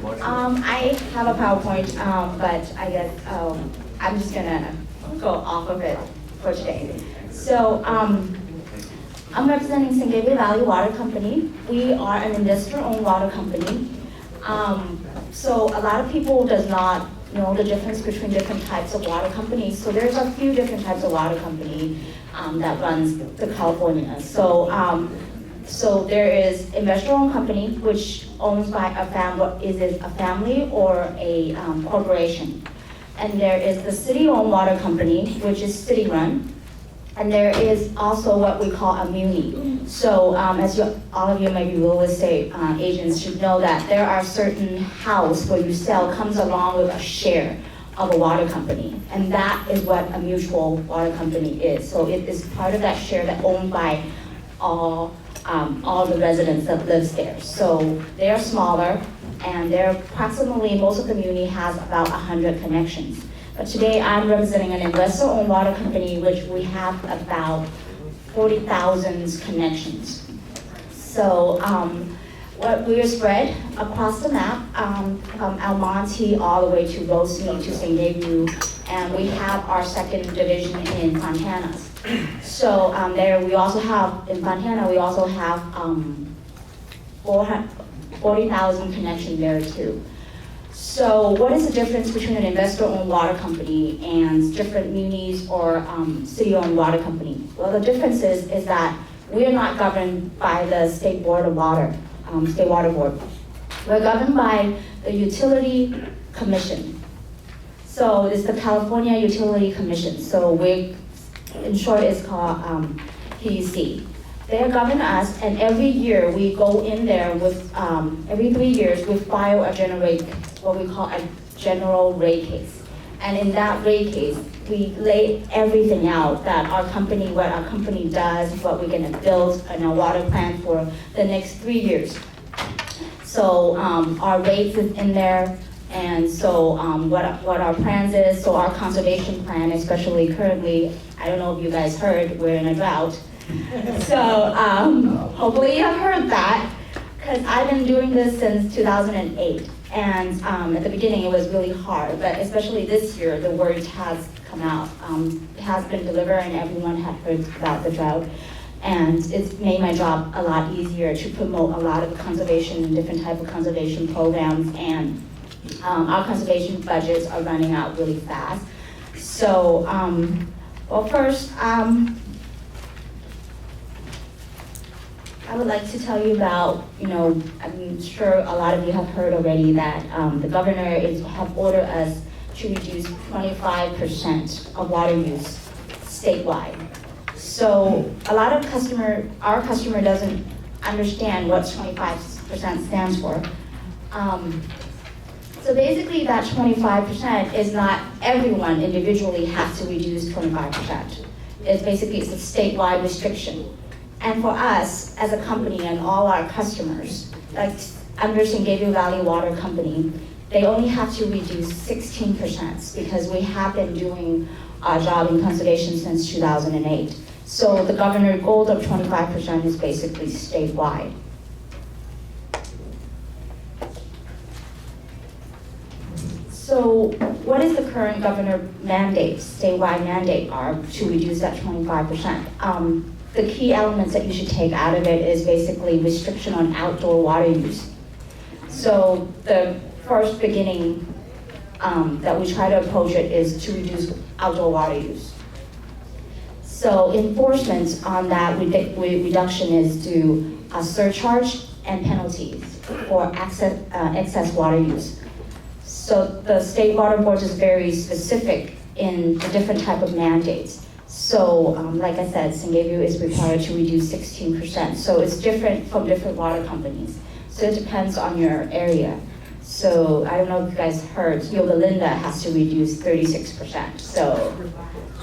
I have a PowerPoint, but I guess I'm just gonna go off of it for today. So I'm representing San Gabriel Valley Water Company. We are an investor-owned water company. So a lot of people does not know the difference between different types of water companies. So there's a few different types of water company that runs the California. So there is investor-owned company, which owns by a family, is it a family or a corporation? And there is the city-owned water company, which is city-run. And there is also what we call a muni. So as all of you maybe real estate agents should know that there are certain house where you sell comes along with a share of a water company. And that is what a mutual water company is. So it is part of that share that owned by all the residents that lives there. So they are smaller, and they're approximately, most of the muni has about 100 connections. But today I'm representing an investor-owned water company, which we have about 40,000 connections. So what we are spread across the map, from El Monte all the way to Roseme to San Gabriel, and we have our second division in Fontana. So there we also have, in Fontana, we also have 40,000 connections there too. So what is the difference between an investor-owned water company and different munis or city-owned water company? Well, the difference is that we are not governed by the State Board of Water, State Water Board. We're governed by the Utility Commission. So it's the California Utility Commission. So we, in short, it's called PUC. They govern us, and every year we go in there with, every 3 years we file what we call a general rate case. And in that rate case, we lay everything out that our company, what our company does, what we're gonna build, and our water plan for the next 3 years. So our rates is in there, and so what our plans is, so our conservation plan, especially currently, I don't know if you guys heard, we're in a drought. So hopefully you have heard that, because I've been doing this since 2008. And at the beginning it was really hard, but especially this year, the word has come out. It has been delivered and everyone had heard about the drought. And it's made my job a lot easier to promote a lot of conservation, different type of conservation programs, and our conservation budgets are running out really fast. So, well first, I would like to tell you about, I'm sure a lot of you have heard already that the governor have ordered us to reduce 25% of water use statewide. So a lot of our customer doesn't understand what 25% stands for. So basically that 25% is not everyone individually has to reduce 25%. It's a statewide restriction. And for us, as a company and all our customers, like under San Gabriel Valley Water Company, they only have to reduce 16% because we have been doing our job in conservation since 2008. So the governor's goal of 25% is basically statewide. So what is the current governor mandate, statewide mandate are to reduce that 25%? The key elements that you should take out of it is basically restriction on outdoor water use. So the first beginning that we try to approach it is to reduce outdoor water use. So enforcement on that reduction is to surcharge and penalties for excess water use. So the state water board is very specific in the different type of mandates. So, like I said, San Gabriel is required to reduce 16%. So it's different from different water companies. So it depends on your area. So I don't know if you guys heard, Yoga Linda has to reduce 36%. So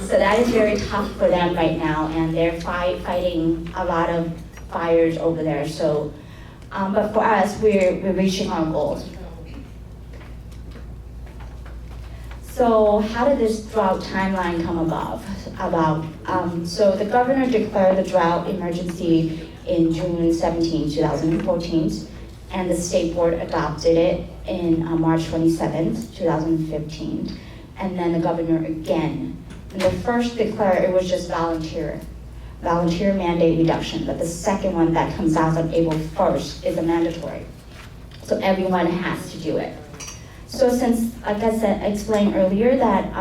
that is very tough for them right now, and they're fighting a lot of fires over there. So, but for us, we're reaching our goals. So how did this drought timeline come about? So the governor declared the drought emergency in June 17, 2014. and the state board adopted it in March 27th, 2015, and then the governor again. And the first declare it was just volunteer mandate reduction, but the second one that comes out on April 1st is a mandatory. So everyone has to do it. So since, like I said, I explained earlier that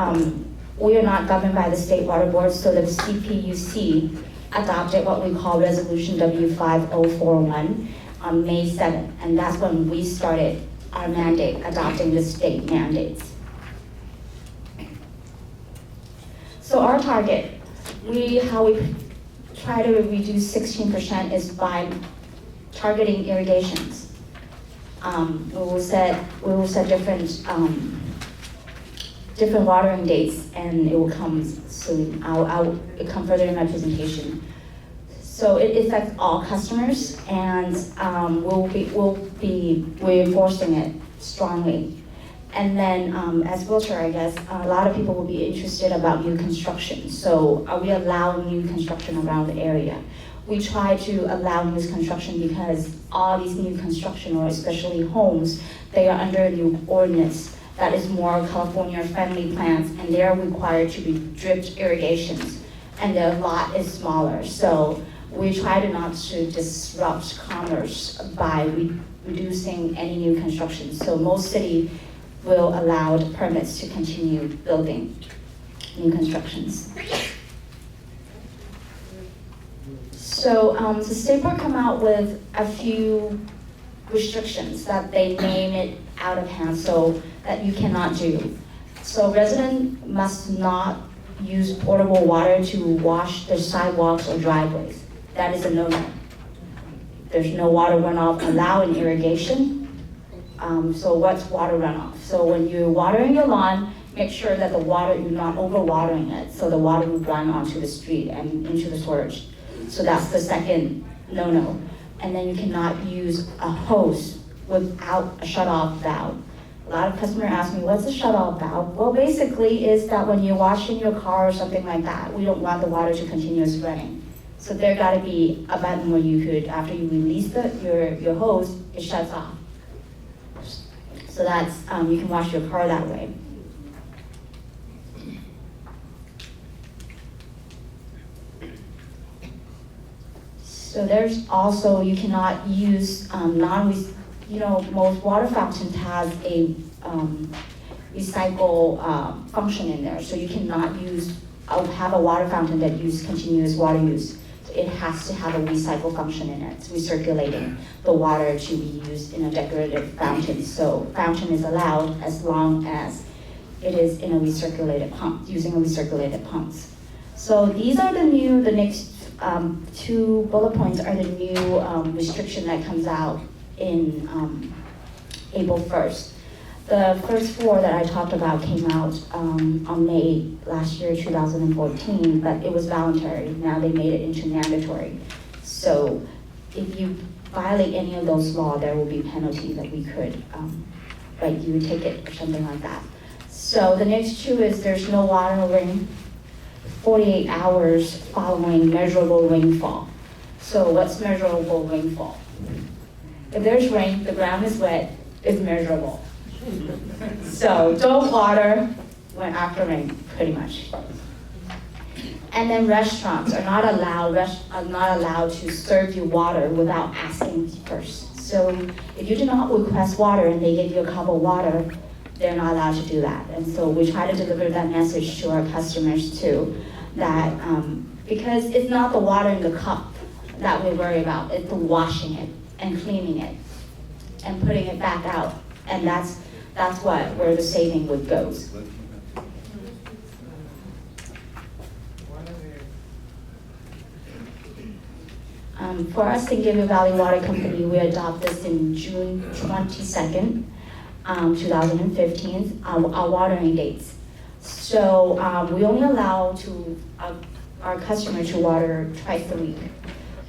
we are not governed by the State Water Board, so the CPUC adopted what we call Resolution W5041 on May 7th, and that's when we started our mandate, adopting the state mandates. So our target, how we try to reduce 16% is by targeting irrigations. We will set different watering dates, and it will come soon. It'll come further in my presentation. So it affects all customers, and we'll be reinforcing it strongly. And then as realtor, I guess, a lot of people will be interested about new construction. So are we allowing new construction around the area? We try to allow new construction because all these new construction, or especially homes, they are under a new ordinance that is more California-friendly plants, and they are required to be dripped irrigations, and the lot is smaller. So we try to not to disrupt commerce by reducing any new construction. So most cities will allow the permits to continue building new constructions. So the state board come out with a few restrictions that they name it out of hand, so that you cannot do. So residents must not use portable water to wash their sidewalks or driveways. That is a no-no. There's no water runoff allowed in irrigation. So what's water runoff? So when you're watering your lawn, make sure that the water, you're not overwatering it, so the water will run onto the street and into the storage. So that's the second no-no. And then you cannot use a hose without a shut-off valve. A lot of customers ask me, what's a shut-off valve? Well, basically is that when you're washing your car or something like that, we don't want the water to continuously running. So there gotta be a button where you could, after you release your hose, it shuts off. So that's, you can wash your car that way. So there's also, you cannot use most water fountains has a recycle function in there. So you cannot have a water fountain that uses continuous water use. So it has to have a recycle function in it. It's recirculating the water to be used in a decorative fountain. So fountain is allowed as long as it is in a recirculated pump, using a recirculated pumps. So these are the next two bullet points are the new restriction that comes out in April 1st. The first four that I talked about came out on May last year, 2014, but it was voluntary. Now they made it into mandatory. So if you violate any of those laws, there will be penalty that we could, like you would take it or something like that. So the next two is there's no watering 48 hours following measurable rainfall. So what's measurable rainfall? If there's rain, the ground is wet, it's measurable. So don't water when after rain, pretty much. And then restaurants are not allowed to serve you water without asking first. So if you do not request water and they give you a cup of water, they're not allowed to do that. And so we try to deliver that message to our customers too, that because it's not the water in the cup that we worry about, it's the washing it and cleaning it and putting it back out. And that's where the saving would goes. For us, in Gabriel Valley Water Company, we adopted this in June 22nd, 2015, our watering dates. So we only allow our customer to water twice a week.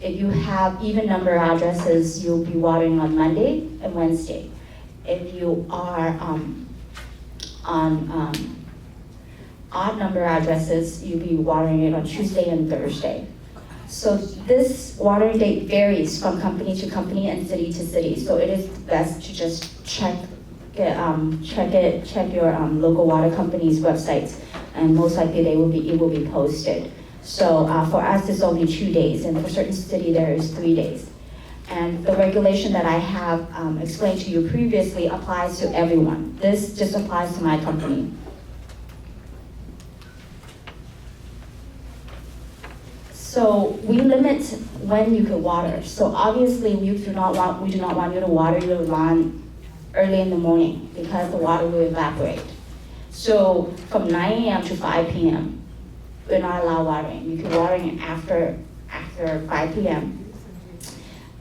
If you have even number addresses, you'll be watering on Monday and Wednesday. If you are on odd number addresses, you'll be watering it on Tuesday and Thursday. So this water date varies from company to company and city to city. So it is best to just check your local water company's websites, and most likely it will be posted. So for us, it's only 2 days, and for certain city, there is 3 days. And the regulation that I have explained to you previously applies to everyone. This just applies to my company. So we limit when you can water. So obviously we do not want you to water your lawn early in the morning because the water will evaporate. So from 9 a.m. to 5 p.m., we're not allowed watering. You can watering after 5 p.m.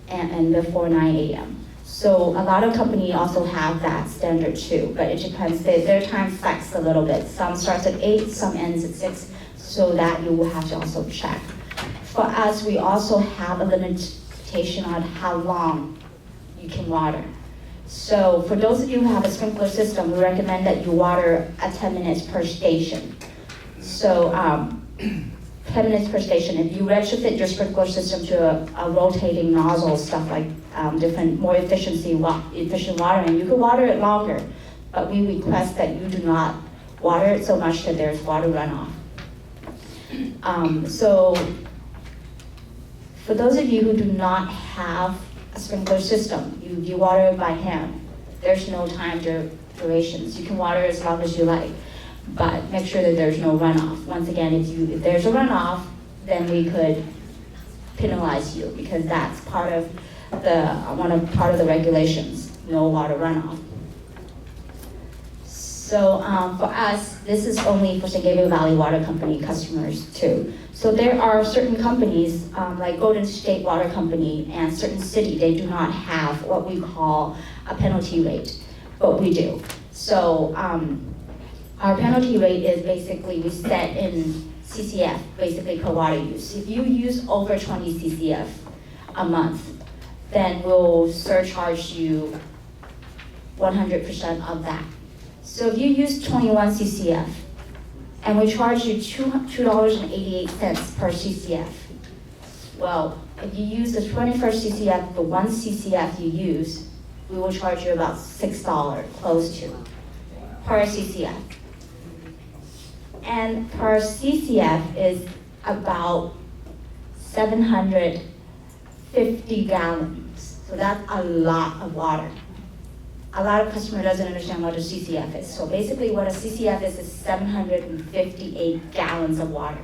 and before 9 a.m. So a lot of companies also have that standard too, but it depends. Their time flex a little bit. Some starts at 8, some ends at 6, so that you will have to also check. For us, we also have a limitation on how long you can water. So for those of you who have a sprinkler system, we recommend that you water at 10 minutes per station. So 10 minutes per station. If you retrofit your sprinkler system to a rotating nozzle, stuff like different, more efficient watering, you can water it longer, but we request that you do not water it so much that there's water runoff. So for those of you who do not have a sprinkler system, you water it by hand. There's no time durations. You can water as long as you like, but make sure that there's no runoff. Once again, if there's a runoff, then we could penalize you because that's part of the regulations. No water runoff. So for us, this is only for San Gabriel Valley Water Company customers too. So there are certain companies like Golden State Water Company and certain city, they do not have what we call a penalty rate, but we do. So our penalty rate is basically we set in CCF, basically per water use. If you use over 20 CCF a month, then we'll surcharge you 100% of that. So if you use 21 CCF, and we charge you $2.88 per CCF, well, if you use the 21st CCF, the 1 CCF you use, we will charge you about $6, close to, per CCF. And per CCF is about 750 gallons. So that's a lot of water. A lot of customers doesn't understand what a CCF is. So basically what a CCF is 758 gallons of water.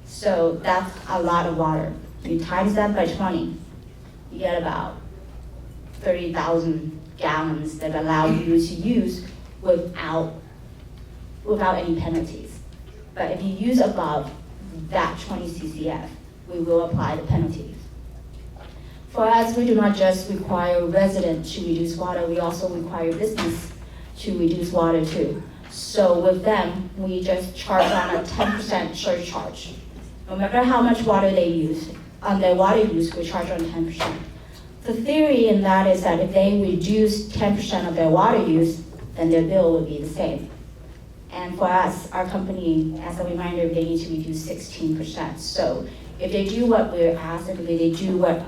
So that's a lot of water. You times that by 20, you get about 30,000 gallons that allow you to use without any penalties. But if you use above that 20 CCF, we will apply the penalties. For us, we do not just require residents to reduce water, we also require business to reduce water too. So with them, we just charge on a 10% surcharge. No matter how much water they use, on their water use, we charge on 10%. The theory in that is that if they reduce 10% of their water use, then their bill will be the same. And for us, our company, as a reminder, they need to reduce 16%. So if they do what we're asked, if they do what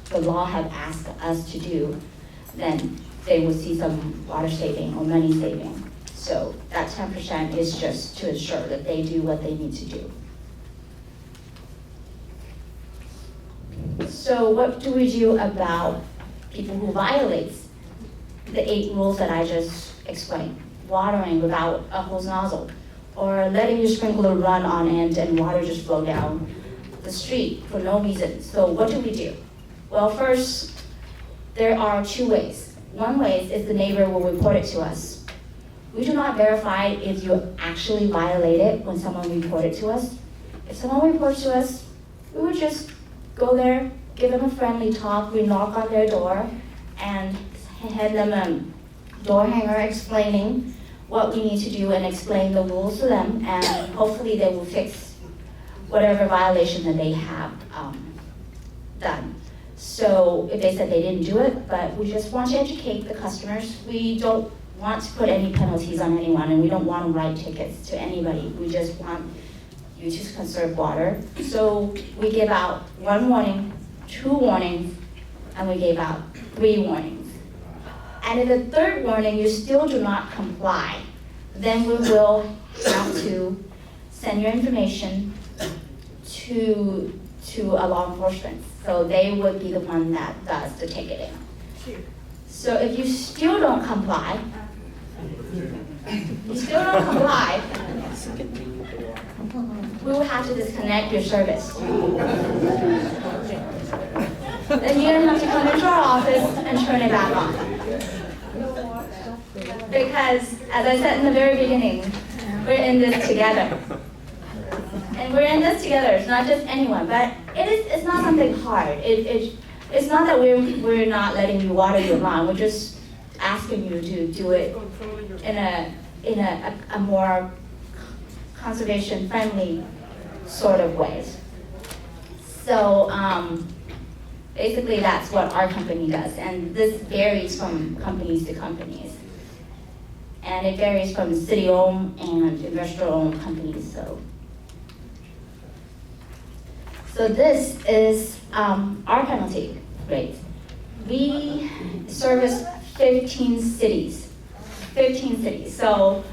the law have asked us to do, then they will see some water saving or money saving. So that 10% is just to ensure that they do what they need to do. So what do we do about people who violate the 8 rules that I just explained? Watering without a hose nozzle, or letting your sprinkler run on end and water just flow down the street for no reason. So what do we do? Well, first, there are 2 ways. One way is the neighbor will report it to us. We do not verify if you actually violate it when someone reports it to us. If someone reports to us, we would just go there, give them a friendly talk, we knock on their door, and hand them a door hanger explaining what we need to do and explain the rules to them, and hopefully they will fix whatever violation that they have done. So if they said they didn't do it, but we just want to educate the customers. We don't want to put any penalties on anyone, and we don't want to write tickets to anybody. We just want due to conserve water. So we give out 1 warning, 2 warnings, and we gave out 3 warnings. And if the 3rd warning you still do not comply, then we will have to send your information to a law enforcement. So they would be the one that does the ticketing. So if you still don't comply, we will have to disconnect your service. Then you're gonna have to come into our office and turn it back on. Because, as I said in the very beginning, we're in this together. And we're in this together, it's not just anyone, but it's not something hard. It's not that we're not letting you water your lawn, we're just asking you to do it in a more conservation-friendly sort of way. So basically that's what our company does, and this varies from companies to companies. And it varies from city-owned and investor-owned companies. So this is our penalty rate. We service 15 cities. 15 cities. So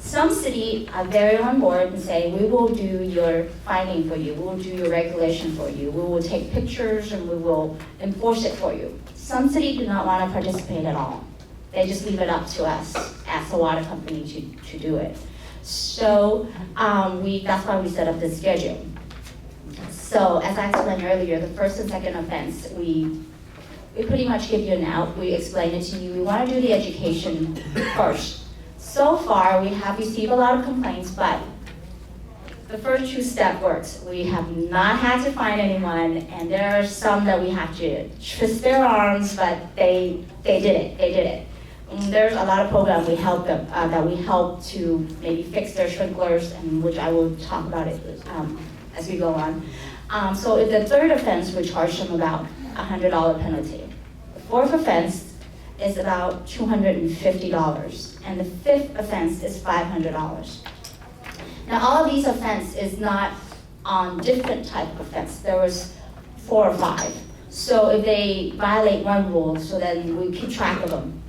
some cities are very on board and say, we will do your finding for you, we will do your regulation for you, we will take pictures and we will enforce it for you. Some cities do not want to participate at all. They just leave it up to us as a water company to do it. So that's why we set up this schedule. So as I explained earlier, the 1st and 2nd offense, we pretty much give you an out. We explain it to you. We want to do the education first. So far, we have received a lot of complaints, but the first 2 step works. We have not had to find anyone, and there are some that we have to twist their arms, but they did it. And there's a lot of programs we help them, that we help to maybe fix their sprinklers, and which I will talk about it as we go on. So if the 3rd offense, we charge them about $100 penalty. The 4th offense is about $250, and the 5th offense is $500. Now all of these offenses is not on different type of offense. There was 4 or 5. So if they violate one rule, so then we keep track of them.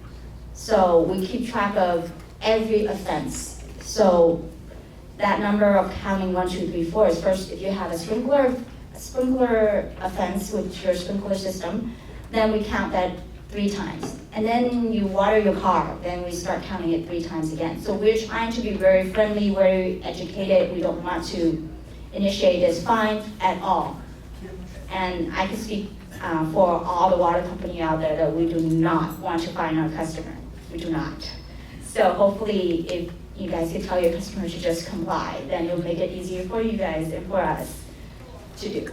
So we keep track of every offense. So that number of counting 1, 2, 3, 4 is first if you have a sprinkler offense with your sprinkler system, then we count that 3 times. And then you water your car, then we start counting it 3 times again. So we're trying to be very friendly, very educated. We don't want to initiate this fine at all. And I can speak for all the water company out there that we do not want to fine our customer. We do not. So hopefully if you guys can tell your customers to just comply, then it'll make it easier for you guys and for us to do.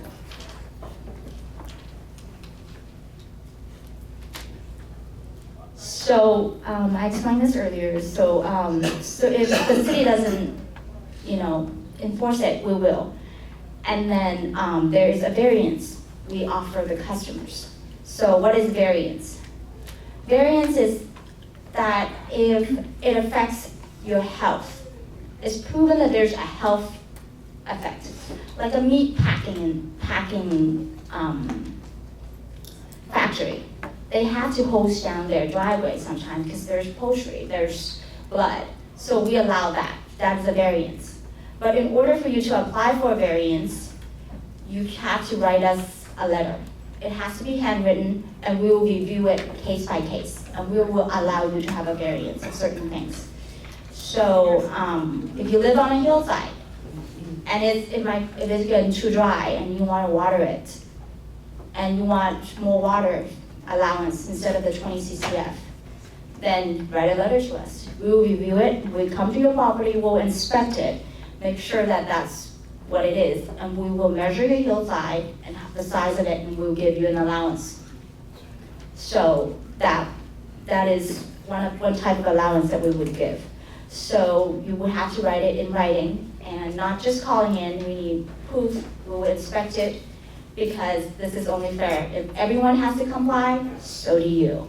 So I explained this earlier. So if the city doesn't, enforce it, we will. And then there is a variance we offer the customers. So what is variance? Variance is that if it affects your health, it's proven that there's a health effect. Like a meat packing factory, they have to hose down their driveway sometimes because there's poultry, there's blood. So we allow that. That is a variance. But in order for you to apply for a variance, you have to write us a letter. It has to be handwritten, and we will review it case by case, and we will allow you to have a variance of certain things. So if you live on a hillside, and if it's getting too dry, and you want to water it, and you want more water allowance instead of the 20 CCF, then write a letter to us. We will review it, we come to your property, we'll inspect it, make sure that that's what it is, and we will measure your hillside and the size of it, and we'll give you an allowance. So that is one type of allowance that we would give. So you would have to write it in writing, and not just calling in. We need proof. We will inspect it, because this is only fair. If everyone has to comply, so do you.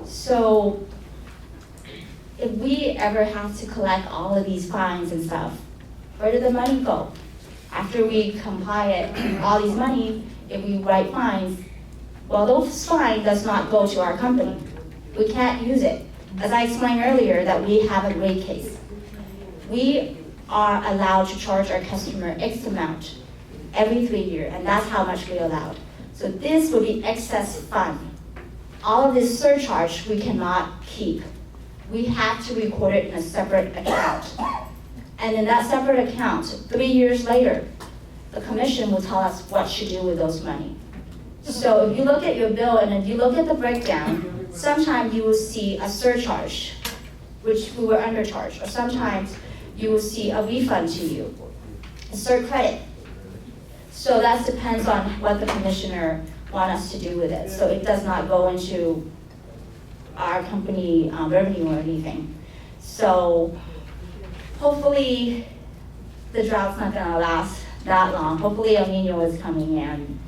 So if we ever have to collect all of these fines and stuff, where did the money go? After we comply it, all these money, if we write fines, well, those fines does not go to our company. We can't use it. As I explained earlier, that we have a rate case. We are allowed to charge our customer X amount every 3 years, and that's how much we allowed. So this would be excess fund. All of this surcharge we cannot keep. We have to record it in a separate account. And in that separate account, 3 years later, the commission will tell us what to do with those money. So if you look at your bill and if you look at the breakdown, sometimes you will see a surcharge, which we were undercharged, or sometimes you will see a refund to you, a cert credit. So that depends on what the commissioner wants us to do with it. So it does not go into our company revenue or anything. So hopefully the drought's not gonna last that long. Hopefully El Nino is coming in.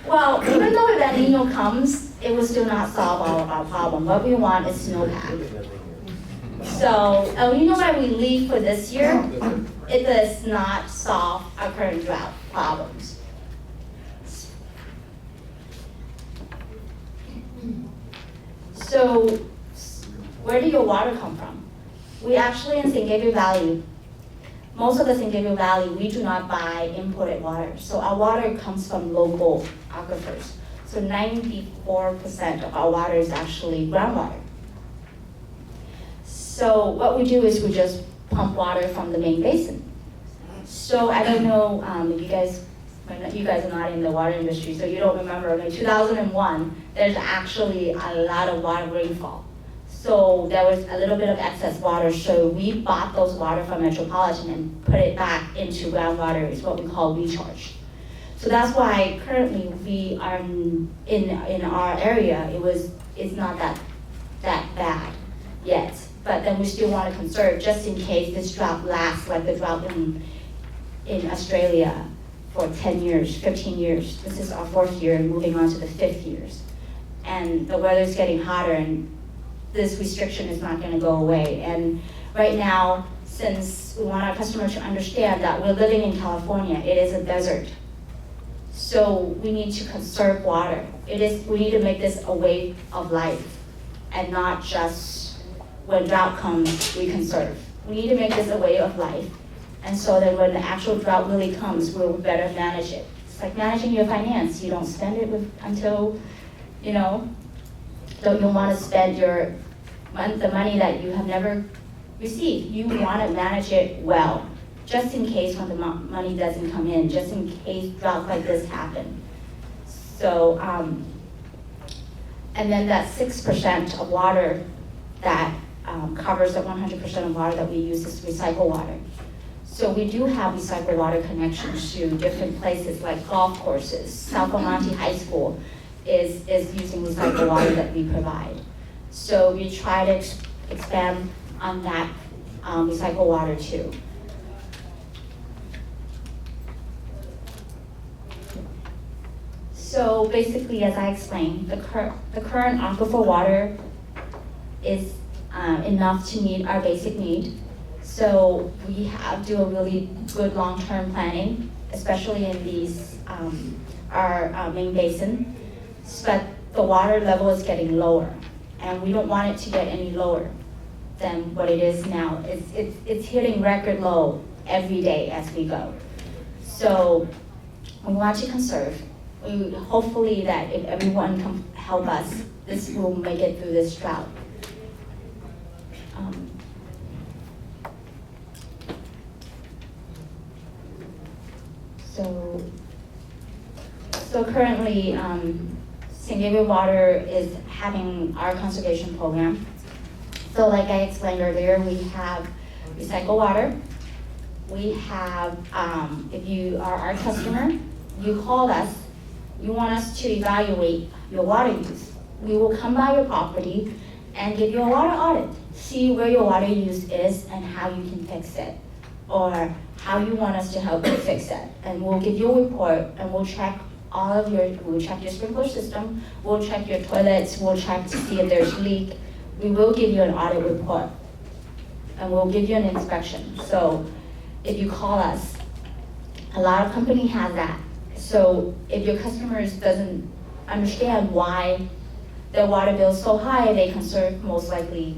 Well, even though if El Nino comes, it will still not solve all of our problem. What we want is snowpack. So El Nino that we leave for this year, it does not solve our current drought problems. So where do your water come from? We actually in San Gabriel Valley, most of the San Gabriel Valley, we do not buy imported water. So our water comes from local aquifers. So 94% of our water is actually groundwater. So what we do is we just pump water from the main basin. So I don't know if you guys are not in the water industry, so you don't remember, in 2001, there's actually a lot of water rainfall. So there was a little bit of excess water, so we bought those water from Metropolitan and put it back into groundwater. It's what we call recharge. So that's why currently we are in our area, it's not that bad yet. But then we still want to conserve just in case this drought lasts like the drought in Australia for 10 years, 15 years. This is our 4th year, moving on to the 5th years. And the weather's getting hotter and this restriction is not going to go away. And right now, since we want our customers to understand that we're living in California, it is a desert. So we need to conserve water. We need to make this a way of life and not just when drought comes, we conserve. We need to make this a way of life. And so that when the actual drought really comes, we'll better manage it. It's like managing your finance. You don't spend it until, you don't want to spend the money that you have never received. You want to manage it well, just in case when the money doesn't come in, just in case droughts like this happen. So, and then that 6% of water that covers the 100% of water that we use is recycled water. So we do have recycled water connections to different places like golf courses. South Monte High School is using recycled water that we provide. So we try to expand on that recycled water too. So basically, as I explained, the current aquifer water is enough to meet our basic need. So we have to do a really good long-term planning, especially in these our main basin. But the water level is getting lower, and we don't want it to get any lower than what it is now. It's hitting record low every day as we go. So we want to conserve. Hopefully that if everyone can help us, this will make it through this drought. So currently, San Gabriel Water is having our conservation program. So like I explained earlier, we have recycled water. We have, if you are our customer, you call us, you want us to evaluate your water use. We will come by your property and give you a water audit, see where your water use is and how you can fix it, or how you want us to help you fix it. And we'll give you a report and we'll check we'll check your sprinkler system, we'll check your toilets, we'll check to see if there's leak, we will give you an audit report, and we'll give you an inspection. So if you call us, a lot of company have that. So if your customers doesn't understand why their water bill is so high, they concern most likely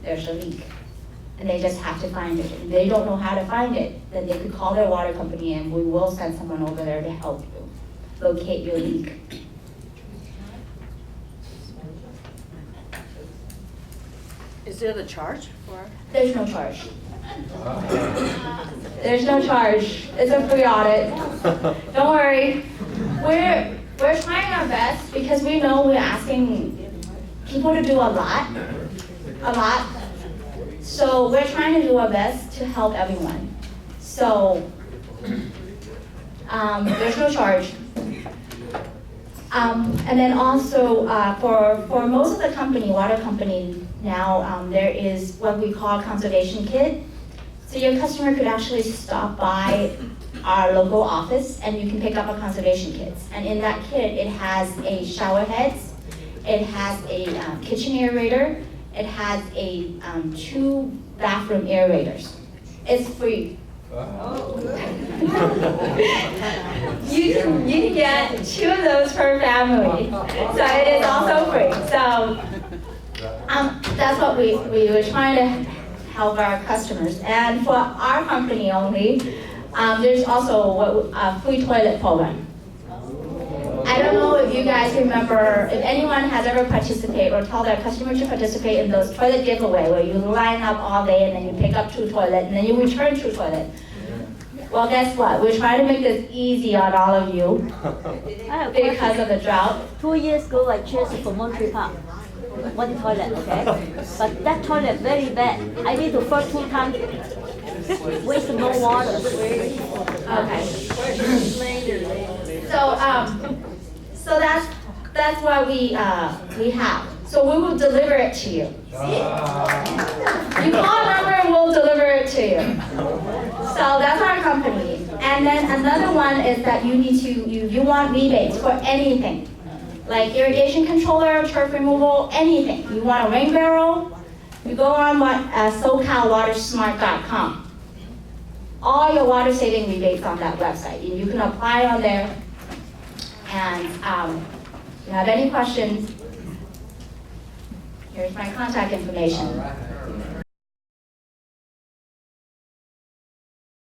there's a leak. And they just have to find it. If they don't know how to find it, then they could call their water company and we will send someone over there to help you locate your leak. Is there the charge for? There's no charge. There's no charge. It's a free audit. Don't worry. We're trying our best because we know we're asking people to do a lot. So we're trying to do our best to help everyone. So there's no charge. And then also for most of the company, water company now, there is what we call conservation kit. So your customer could actually stop by our local office and you can pick up a conservation kit. And in that kit, it has a shower heads, it has a kitchen aerator, it has a 2 bathroom aerators. It's free. Wow. You can get 2 of those per family. So it is also free. So that's what we were trying to help our customers. And for our company only, there's also a free toilet program. I don't know if you guys remember, if anyone has ever participated or told their customer to participate in those toilet giveaway where you line up all day and then you pick up 2 toilets and then you return 2 toilets. Well, guess what? We're trying to make this easy on all of you because of the drought. 2 years ago, I changed from Montreal Park. 1 toilet, okay? But that toilet very bad. I need to flush 2 times. Waste no water. Okay. So that's what we have. So we will deliver it to you. See? You call a number and we'll deliver it to you. So that's our company. And then another one is that you want rebates for anything. Like irrigation controller, turf removal, anything. You want a rain barrel, you go on SoCalWatersmart.com. All your water saving rebates on that website. You can apply on there. And if you have any questions, here's my contact information.